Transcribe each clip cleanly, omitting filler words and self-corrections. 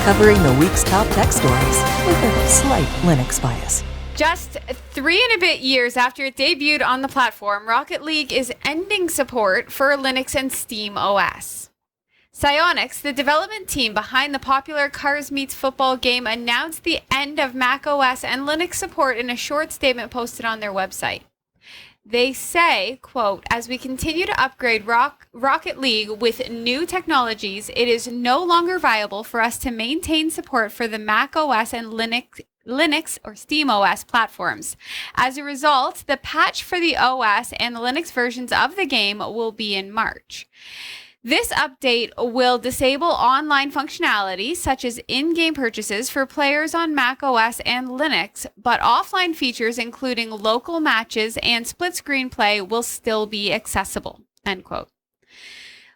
covering the week's top tech stories with a slight Linux bias. Just 3 and a bit years after it debuted on the platform, Rocket League is ending support for Linux and SteamOS. Psyonix, the development team behind the popular Cars Meets Football game, announced the end of macOS and Linux support in a short statement posted on their website. They say, quote, "As we continue to upgrade Rocket League with new technologies, it is no longer viable for us to maintain support for the macOS and Linux or SteamOS platforms. As a result, the patch for the OS and the Linux versions of the game will be in March. This update will disable online functionality, such as in-game purchases for players on macOS and Linux, but offline features, including local matches and split-screen play, will still be accessible," end quote.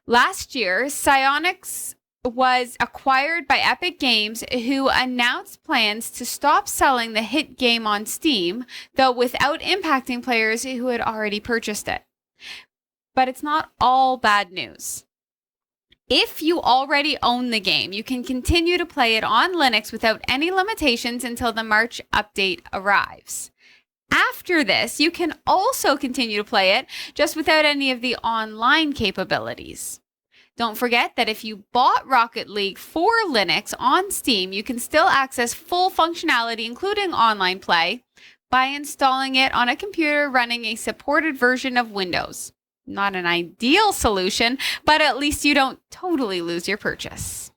Last year, Psyonix was acquired by Epic Games, who announced plans to stop selling the hit game on Steam, though without impacting players who had already purchased it. But it's not all bad news. If you already own the game, you can continue to play it on Linux without any limitations until the March update arrives. After this, you can also continue to play it, just without any of the online capabilities. Don't forget that if you bought Rocket League for Linux on Steam, you can still access full functionality, including online play, by installing it on a computer running a supported version of Windows. Not an ideal solution, but at least you don't totally lose your purchase.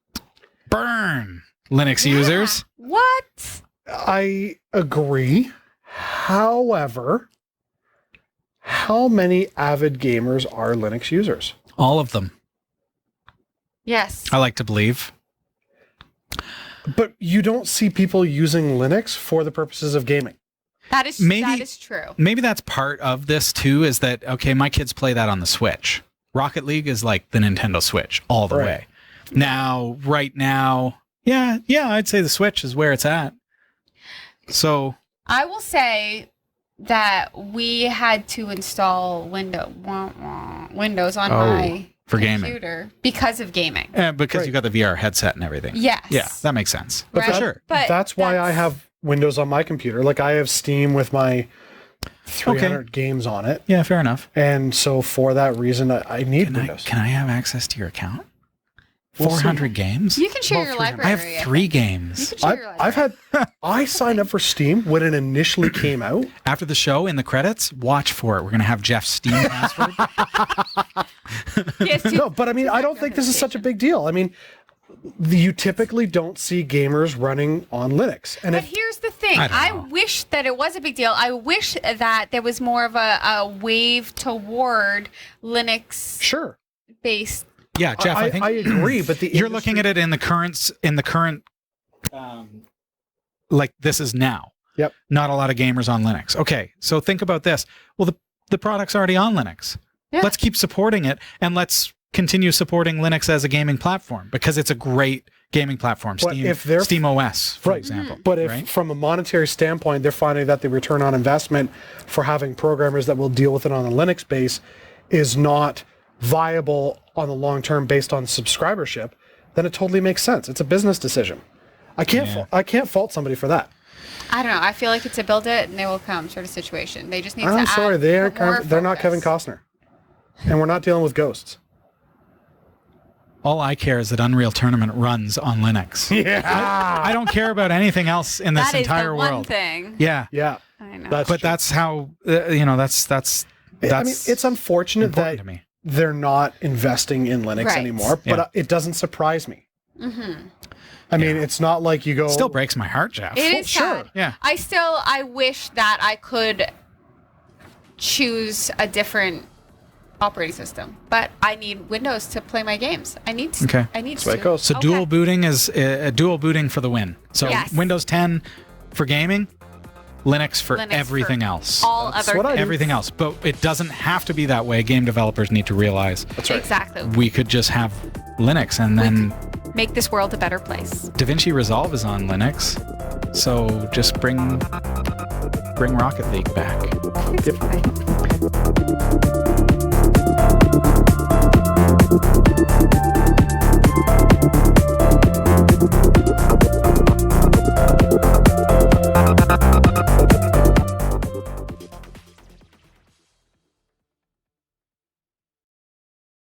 Burn, Linux users. What? I agree. However, how many avid gamers are Linux users? All of them. Yes. I like to believe. But you don't see people using Linux for the purposes of gaming. That is true. Maybe that's part of this too, is that, okay, my kids play that on the Switch. Rocket League is like the Nintendo Switch all the way. Right now, yeah, I'd say the Switch is where it's at. So I will say that we had to install Windows on my for computer gaming. Because of gaming. Because you got the VR headset and everything. Yes. Yeah, that makes sense. But For sure. But that's why I have Windows on my computer. Like, I have Steam with my 300 games on it. Yeah, fair enough. And so for that reason, I need Windows. Can I have access to your account? We'll 400 games? You can share your library. I have 3 games. I signed up for Steam when it initially came out. After the show, in the credits, watch for it. We're going to have Jeff's Steam password. No, but I mean, I don't think this is such a big deal. I mean, you typically don't see gamers running on Linux. But here's the thing. I wish that it was a big deal. I wish that there was more of a wave toward Linux based. Yeah, Jeff, I think I agree, but you're looking at it in the current like this is now. Yep. Not a lot of gamers on Linux. Okay, so think about this. Well, the product's already on Linux. Yeah. Let's keep supporting it, and let's continue supporting Linux as a gaming platform, because it's a great gaming platform. SteamOS, for example. But if from a monetary standpoint, they're finding that the return on investment for having programmers that will deal with it on a Linux base is not viable on the long term based on subscribership, then it totally makes sense. It's a business decision. I can't fault somebody for that. I don't know. I feel like it's a build it and they will come sort of situation. They just need to I'm sorry, they're not focus. Kevin Costner. And we're not dealing with ghosts. All I care is that Unreal Tournament runs on Linux. Yeah. I don't care about anything else in this entire world. That is the one thing. Yeah. Yeah. I know. That's how, that's I mean, it's unfortunate that they're not investing in Linux anymore, but it doesn't surprise me. Mm-hmm. I mean, it's not like you go... It still breaks my heart, Jeff. It is sad. Yeah. I wish that I could choose a different operating system, but I need Windows to play my games. I need to. Okay. I need That's to. So dual booting is dual booting for the win. So Windows 10 for gaming, Linux for everything else. All other things. Everything else. But it doesn't have to be that way. Game developers need to realize. That's right. Exactly. We could just have Linux and then make this world a better place. DaVinci Resolve is on Linux. So just bring Rocket League back. Yep.